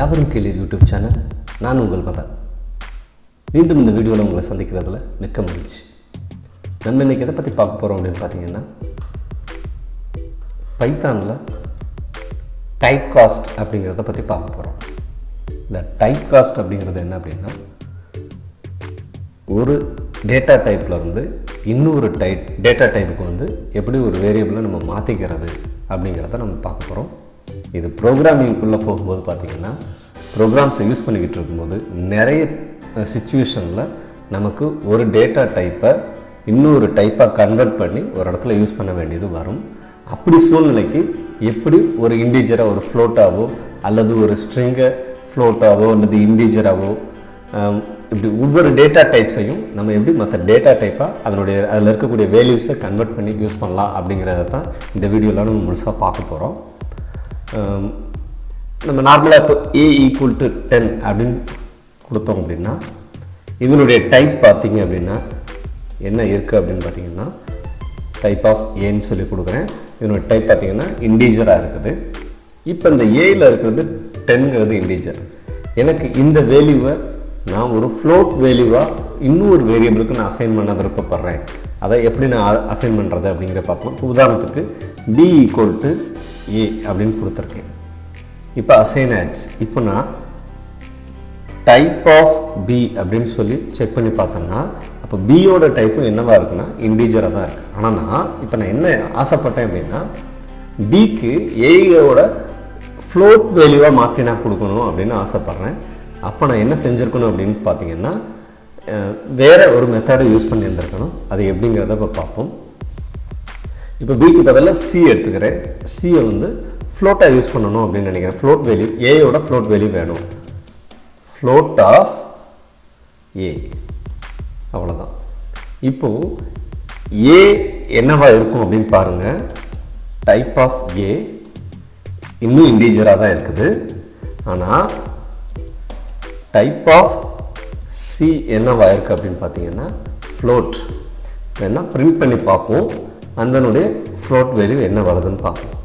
யாவரும் கேளிர் YouTube channel. நான் உங்கள் மதன். மீண்டும் இந்த வீடியோவில் உங்களை சந்திக்கிறதுல மிக்க மகிழ்ச்சி. நம்ம இன்றைக்கி எதை பற்றி பார்க்க போகிறோம் அப்படின்னு பார்த்தீங்கன்னா, பைத்தானில் டைப்காஸ்ட் அப்படிங்கிறத பற்றி பார்க்க போகிறோம். இந்த டைப்காஸ்ட் அப்படிங்கிறது என்ன அப்படின்னா, ஒரு டேட்டா டைப்லேருந்து இன்னொரு டேட்டா டைப்புக்கு வந்து எப்படி ஒரு வேரியபிளை நம்ம மாற்றிக்கிறது அப்படிங்கிறத நம்ம பார்க்க போகிறோம். இது ப்ரோக்ராமிங்குள்ளே போகும்போது பார்த்திங்கன்னா, ப்ரோக்ராம்ஸை யூஸ் பண்ணிக்கிட்டு இருக்கும்போது நிறைய சிச்சுவேஷனில் நமக்கு ஒரு டேட்டா டைப்பை இன்னொரு டைப்பாக கன்வெர்ட் பண்ணி ஒரு இடத்துல யூஸ் பண்ண வேண்டியது வரும். அப்படி சூழ்நிலைக்கு எப்படி ஒரு இண்டீஜரை ஒரு ஃப்ளோட்டாவோ அல்லது ஒரு ஸ்ட்ரிங்கை ஃப்ளோட்டாவோ அல்லது இண்டீஜராகவோ இப்படி ஒவ்வொரு டேட்டா டைப்ஸையும் நம்ம எப்படி மற்ற டேட்டா டைப்பாக அதில் இருக்கக்கூடிய வேல்யூஸை கன்வெர்ட் பண்ணி யூஸ் பண்ணலாம் அப்படிங்கிறத தான் இந்த வீடியோவில் நம்ம முழுசாக பார்க்க போகிறோம். நம்ம நார்மலாக இப்போ a = 10 அப்படின்னு கொடுத்தோம் அப்படின்னா, இதனுடைய டைப் பார்த்திங்க அப்படின்னா என்ன இருக்குது அப்படின்னு பார்த்திங்கன்னா, டைப் ஆஃப் ஏன்னு சொல்லி கொடுக்குறேன். இதனுடைய டைப் பார்த்திங்கன்னா இண்டீஜராக இருக்குது. இப்போ இந்த ஏயில் இருக்கிறது 10ங்கிறது இண்டீஜர். எனக்கு இந்த வேல்யூவை நான் ஒரு ஃப்ளோட் வேல்யூவாக இன்னொரு வேரியபிளுக்கு நான் அசைன் பண்ண விருப்பப்படுறேன். அதை எப்படி நான் அசைன் பண்ணுறது அப்படிங்கிற பார்ப்போம். இப்போ உதாரணத்துக்கு b = a அப்படின்னு கொடுத்துருக்கேன். இப்போ அசைன் ஆயிடுச்சு. இப்போ நான் டைப் ஆஃப் b அப்படின்னு சொல்லி செக் பண்ணி பார்த்தோம்னா, அப்போ பியோட டைப்பும் என்னவா இருக்குன்னா இண்டீஜராக தான் இருக்குது. ஆனால் இப்போ நான் என்ன ஆசைப்பட்டேன் அப்படின்னா, பிக்கு ஏயோட ஃப்ளோட் வேல்யூவாக மாற்றி நான் கொடுக்கணும் அப்படின்னு ஆசைப்பட்றேன். அப்போ நான் என்ன செஞ்சுருக்கணும் அப்படின்னு பார்த்தீங்கன்னா, வேறு ஒரு மெத்தடை யூஸ் பண்ணியிருந்திருக்கணும். அது எப்படிங்கிறத இப்போ பார்ப்போம். இப்போ பிக்கு பதிலாக சி எடுத்துக்கிறேன். சியை வந்து ஃப்ளோட்டாக யூஸ் பண்ணணும் அப்படின்னு நினைக்கிறேன். ஃப்ளோட் வேல்யூ ஏயோட ஃப்ளோட் வேல்யூ வேணும். ஃப்ளோட் ஆஃப் ஏ, அவ்வளோதான். இப்போது ஏ என்னவா இருக்கும் அப்படின்னு பாருங்கள். டைப் ஆஃப் ஏ இன்னும் இண்டீஜராக தான் இருக்குது. ஆனால் டைப் ஆஃப் சி என்னவா இருக்குது அப்படின்னு பார்த்தீங்கன்னா ஃப்ளோட். வேணால் பிரிண்ட் பண்ணி பார்ப்போம், அதனுடைய ஃப்ளோட் வேல்யூ என்ன வருதுன்னு பார்ப்போம்.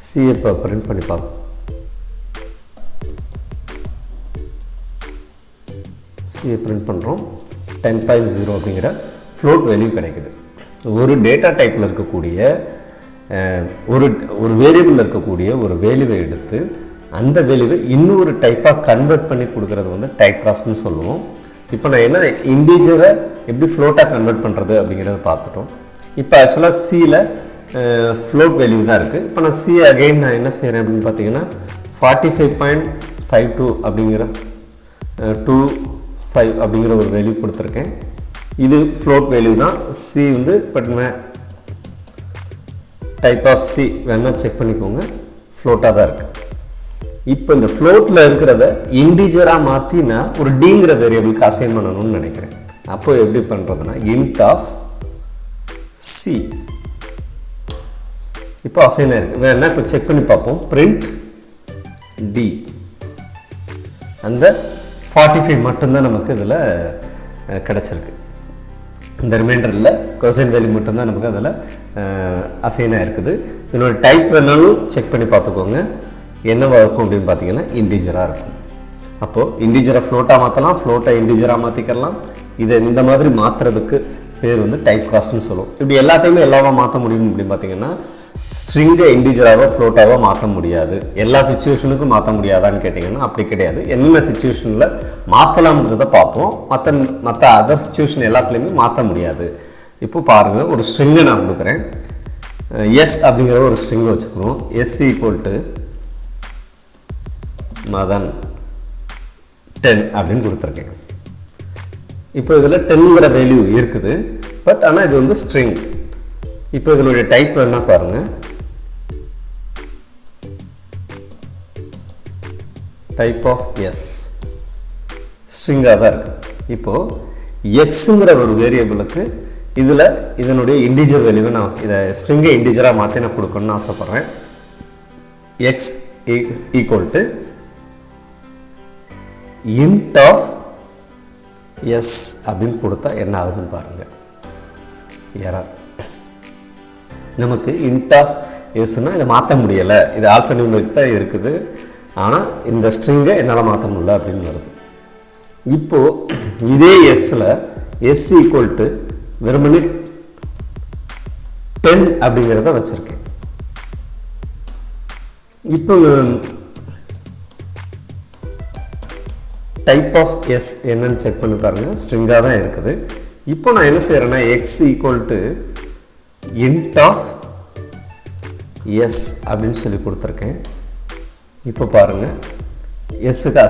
சி இப்போ பிரிண்ட் பண்ணி பார்ப்போம். சியை பிரிண்ட் பண்ணுறோம். 10.0 அப்படிங்கிற ஃப்ளோட் வேல்யூ கிடைக்குது. ஒரு டேட்டா டைப்பில் இருக்கக்கூடிய ஒரு வேரியபிளில் இருக்கக்கூடிய ஒரு வேல்யூவை எடுத்து அந்த வேல்யூவை இன்னொரு டைப்பாக கன்வெர்ட் பண்ணி கொடுக்குறது வந்து டைப்காஸ்ட்னு சொல்லுவோம். இப்போ நான் என்ன இண்டீஜரை எப்படி ஃப்ளோட்டாக கன்வெர்ட் பண்ணுறது அப்படிங்கிறத பார்த்துட்டோம். இப்போ ஆக்சுவலாக சியில் ஃப்ளோட் வேல்யூ தான் இருக்குது. இப்போ நான் சி அகெயின் நான் என்ன செய்கிறேன் அப்படின்னு பார்த்தீங்கன்னா, 45.52 அப்படிங்கிற 25 அப்படிங்கிற ஒரு வேல்யூ கொடுத்துருக்கேன். இது ஃப்ளோட் வேல்யூ தான். சி வந்து இப்போ டைப் ஆஃப் சி வேணால் செக் பண்ணிக்கோங்க, ஃப்ளோட்டாக தான் இருக்குது. இப்போ இந்த ஃப்ளோட்டில் இருக்கிறத இண்டீஜராக மாற்றி நான் ஒரு டிங்கிற வேரியபிளுக்கு அசைன் பண்ணணும்னு நினைக்கிறேன். அப்போ எப்படி பண்ணுறதுன்னா, இன்ட் ஆஃப் சி இப்போ அசைன் ஆயிருக்கு. வேணா இப்போ செக் பண்ணி பார்ப்போம். பிரிண்ட் டி, அந்த 45 மட்டும்தான் நமக்கு இதில் கிடச்சிருக்கு. இந்த ரிமைண்டரில் கொஸ்டின் வேல்யூ மட்டும்தான் நமக்கு அதில் அசைனாக இருக்குது. இதனோட டைப் வேணாலும் செக் பண்ணி பார்த்துக்கோங்க. என்னவாக இருக்கும் அப்படின்னு பார்த்தீங்கன்னா இண்டீஜராக இருக்கும். அப்போது இண்டீஜரை ஃப்ளோட்டாக மாற்றலாம், ஃப்ளோட்டை இண்டீஜராக மாற்றிக்கலாம். இதை இந்த மாதிரி மாற்றுறதுக்கு பேர் வந்து டைப்காஸ்ட்னு சொல்லுவோம். இப்படி எல்லாத்தையுமே எல்லாமே மாற்ற முடியும் அப்படின்னு பார்த்தீங்கன்னா, ஸ்ட்ரிங்கை இண்டீஜராகவோ ஃப்ளோட்டாவோ மாற்ற முடியாது. எல்லா சிச்சுவேஷனுக்கும் மாற்ற முடியாதான்னு கேட்டிங்கன்னா அப்படி கிடையாது. என்னென்ன சிச்சுவேஷனில் மாற்றலாம்ங்கிறத பார்ப்போம். மற்ற அதர் சிச்சுவேஷன் எல்லாத்துலேயுமே மாற்ற முடியாது. இப்போ பாருங்கள், ஒரு ஸ்ட்ரிங்கை நான் கொடுக்குறேன். எஸ் அப்படிங்கிற ஒரு ஸ்ட்ரிங்கை வச்சுக்கணும். எஸ் = மதன் 10 அப்படின்னு கொடுத்துருக்கேன். இப்போ இதில் 10ங்கிற வேல்யூ இருக்குது. பட் ஆனால் இது வந்து ஸ்ட்ரிங். இப்போ இதனுடைய டைப் என்ன பாருங்கள், டைப் ஆஃப் எஸ் ஸ்ட்ரிங்காக தான் இருக்குது. இப்போது எக்ஸுங்கிற ஒரு வேரியபிளுக்கு இதனுடைய இண்டீஜர் வேல்யூவை நான் இதை ஸ்ட்ரிங்கை இண்டீஜராக மாற்றி நான் கொடுக்கணும்னு ஆசைப்பட்றேன். எக்ஸ் = int ஆஃப் எஸ் அப்படின்னு கொடுத்தா என்ன ஆகுதுன்னு பாருங்கள். எரர். நமக்கு int ஆஃப் எஸ்னால் இதை மாற்ற முடியலை, இது ஆல்ஃபா நியூமரிக் தான் இருக்குது, ஆனால் இந்த ஸ்ட்ரிங்கை என்னால் மாற்ற முடியல அப்படின்னு வருது. இப்போது இதே எஸ்ஸில் எஸ் ஈக்குவல் டு வெறுமனே 10 அப்படிங்கிறத வச்சுருக்கேன். இப்போ டைப் ஆஃப் எஸ் என்னன்னு செக் பண்ணி பாருங்கள், ஸ்ட்ரிங்காக தான் இருக்குது. இப்போ நான் என்ன செய்கிறேன்னா X equal to int of S அப்படின்னு சொல்லி கொடுத்துருக்கேன். இப்போ பாருங்கள் எஸ்ஸுக்கு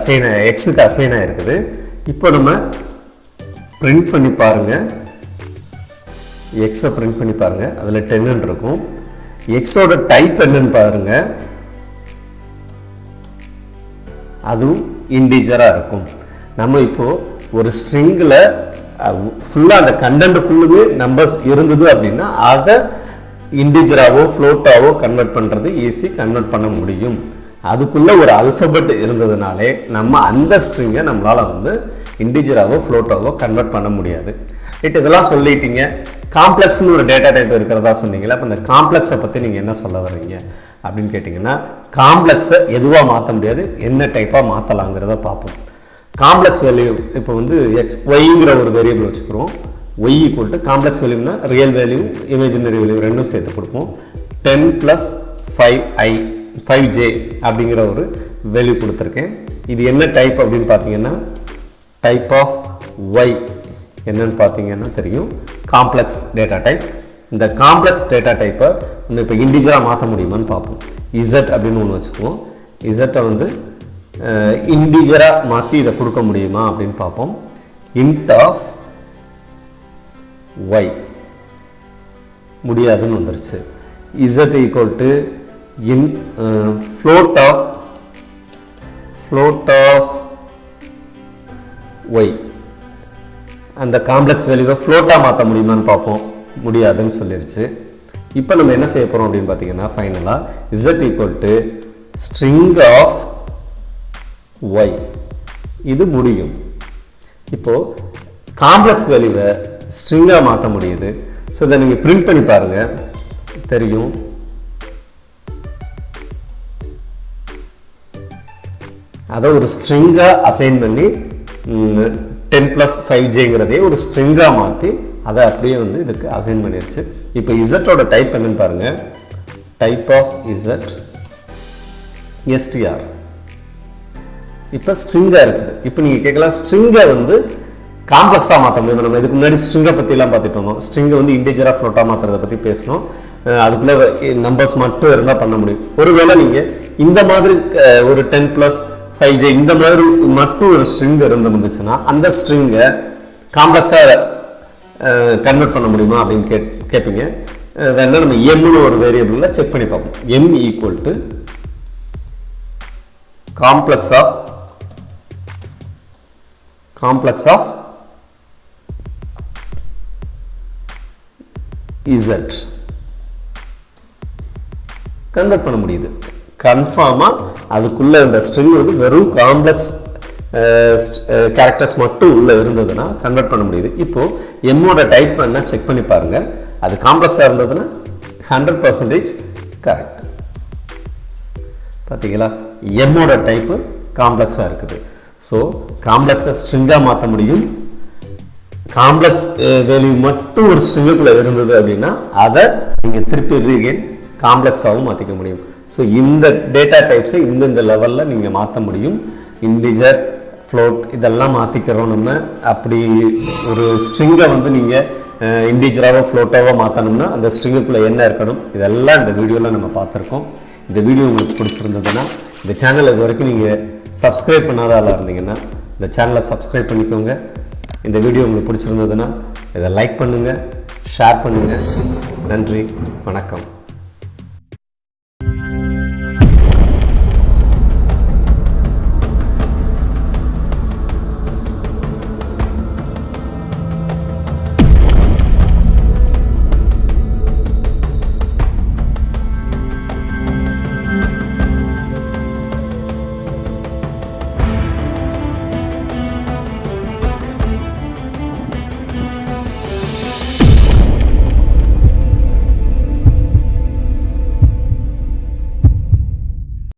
எக்ஸுக்கு அசைனாக இருக்குது. இப்போ நம்ம பிரிண்ட் பண்ணி பாருங்கள், எக்ஸை பிரிண்ட் பண்ணி பாருங்கள், அதில் 10 இருக்கும். எக்ஸோட டைப் என்னன்னு பாருங்கள், அதுவும் இன்டிஜராக இருக்கும். நம்ம இப்போது ஒரு ஸ்ட்ரிங்கில் ஃபுல்லாக அந்த கண்டென்ட் ஃபுல்லுமே நம்பர்ஸ் இருந்தது அப்படின்னா அதை இன்டிஜராகவோ ஃப்ளோட்டாவோ கன்வெர்ட் பண்ணுறது ஈஸி, கன்வெர்ட் பண்ண முடியும். அதுக்குள்ளே ஒரு அல்ஃபபெட் இருந்ததுனாலே நம்ம அந்த ஸ்ட்ரிங்கை நம்மளால் வந்து இன்டிஜராகவோ ஃப்ளோட்டாவோ கன்வெர்ட் பண்ண முடியாது. இதெல்லாம் சொல்லிட்டீங்க. காம்ப்ளெக்ஸ்னு ஒரு டேட்டா டைப் இருக்கிறதா சொன்னீங்களா? அப்போ இந்த காம்ப்ளெக்ஸை பற்றி நீங்கள் என்ன சொல்ல வர்றீங்க அப்படின்னு கேட்டிங்கன்னா, காம்ப்ளெக்ஸை எதுவாக மாற்ற முடியாது, என்ன டைப்பாக மாற்றலாங்கிறத பார்ப்போம். காம்ப்ளெக்ஸ் வேல்யூ இப்போ வந்து ஒய்ங்கிற ஒரு வேரியபிள் வச்சுக்கிறோம். ஒய் ஈக்குவல் டு காம்ப்ளெக்ஸ் வேல்யூனா ரியல் வேல்யூ இமேஜினரி வேல்யூ ரெண்டும் சேர்த்து கொடுப்போம். 10 + 5j அப்படிங்கிற ஒரு வேல்யூ கொடுத்துருக்கேன். இது என்ன டைப் அப்படின்னு பார்த்தீங்கன்னா, டைப் ஆஃப் ஒய் என்னன்னு பார்த்தீங்கன்னா தெரியும், காம்ப்ளெக்ஸ் டேட்டா டைப். இந்த காம்ப்ளெக்ஸ் டேட்டா டைப்பை வந்து இப்போ இன்டிஜராக மாற்ற முடியுமான்னு பார்ப்போம். இசட் அப்படின்னு ஒன்று வச்சுக்குவோம். இசட்டை வந்து இன்டிஜராக மாற்றி இதை கொடுக்க முடியுமா அப்படின்னு பார்ப்போம். இன்ட் ஆஃப் ஒய் முடியாதுன்னு வந்துருச்சு. Z equal to float of y, அந்த காம்ப்ளெக்ஸ் வேல்யூவை ஃப்ளோட்டாக மாற்ற முடியுமான்னு பார்ப்போம். முடியாதுன்னு சொல்லிருச்சு. இப்போ நம்ம என்ன செய்ய போகிறோம் அப்படின்னு பார்த்தீங்கன்னா, ஃபைனலாக z equal to string of y, இது முடியும். இப்போது காம்ப்ளெக்ஸ் வேல்யூவை ஸ்ட்ரிங்காக மாற்ற முடியுது. ஸோ இதை நீங்கள் பிரிண்ட் பண்ணி பாருங்கள், தெரியும். அதை ஒரு ஸ்ட்ரிங்காக அசைன் பண்ணி 10 + 5jங்கிறதே ஒரு ஸ்ட்ரிங்காக மாற்றி அதை அப்படியே வந்து இதுக்கு அசைன் பண்ணிடுச்சு. இப்போ இசட்டோட டைப் என்னன்னு பாருங்கள், டைப் ஆஃப் இசட் str. இப்போ ஸ்ட்ரிங்காக இருக்குது. இப்போ நீங்கள் கேட்கலாம், ஸ்ட்ரிங்கை வந்து காம்ப்ளெக்ஸாக மாற்ற முடியும். நம்ம இதுக்கு முன்னாடி ஸ்ட்ரிங்கை பற்றிலாம் பார்த்துட்டு இருந்தோம். ஸ்ட்ரிங்கை வந்து இன்டிஜராக ஃப்ளோட்டாக மாற்றுறதை பற்றி பேசணும். அதுக்குள்ளே நம்பர்ஸ் மட்டும் இருந்தால் பண்ண முடியும். ஒருவேளை நீங்கள் இந்த மாதிரி ஒரு 10 + 5j இந்த மாதிரி மட்டும் ஒரு ஸ்ட்ரிங் இருந்துச்சுன்னா அந்த ஸ்ட்ரிங்கை காம்ப்ளெக்ஸாக கன்வெர்ட் பண்ண முடியுமா அப்படின்னு கேட்பீங்க. வேணா நம்ம எம்னு ஒரு வேரியபிளில் செக் பண்ணி பார்ப்போம். m equal to complex of z convert பண்ண முடியுது. கன்ஃபார்மாக அதுக்குள்ளே இந்த ஸ்ட்ரிங் வந்து வெறும் காம்ப்ளெக்ஸ் கேரக்டர்ஸ் மட்டும் உள்ளே இருந்ததுன்னா கன்வெர்ட் பண்ண முடியுது. இப்போது எம்மோட டைப் வேணால் செக் பண்ணி பாருங்கள். அது காம்ப்ளெக்ஸாக இருந்ததுன்னா 100% கரெக்ட். பார்த்தீங்களா, எம்மோட டைப்பு காம்ப்ளெக்ஸாக இருக்குது. ஸோ காம்ப்ளெக்ஸை ஸ்ட்ரிங்காக மாற்ற முடியும். காம்ப்ளெக்ஸ் வேல்யூ மட்டும் ஒரு ஸ்ட்ரிங்குக்குள்ளே இருந்தது அப்படின்னா அதை நீங்கள் திருப்பி ரீகெயின் காம்ப்ளெக்ஸாகவும் மாற்றிக்க முடியும். ஸோ இந்த டேட்டா டைப்ஸை இந்த லெவலில் நீங்கள் மாற்ற முடியும். இன்டிஜர், ஃப்ளோட் இதெல்லாம் மாற்றிக்கிறோம் நம்ம. அப்படி ஒரு ஸ்ட்ரிங்கை வந்து நீங்கள் இன்டிஜராகவோ ஃப்ளோட்டாவோ மாற்றணும்னா அந்த ஸ்ட்ரிங்குக்குள்ளே என்ன இருக்கணும், இதெல்லாம் இந்த வீடியோவில் நம்ம பார்த்துருக்கோம். இந்த வீடியோ உங்களுக்கு பிடிச்சிருந்ததுன்னா, இந்த சேனல் இது வரைக்கும் நீங்கள் சப்ஸ்கிரைப் பண்ணாத ஆளாக இருந்தீங்கன்னா இந்த சேனலை சப்ஸ்கிரைப் பண்ணிக்கோங்க. இந்த வீடியோ உங்களுக்கு பிடிச்சிருந்ததுன்னா இதை லைக் பண்ணுங்கள், ஷேர் பண்ணுங்கள். நன்றி, வணக்கம்.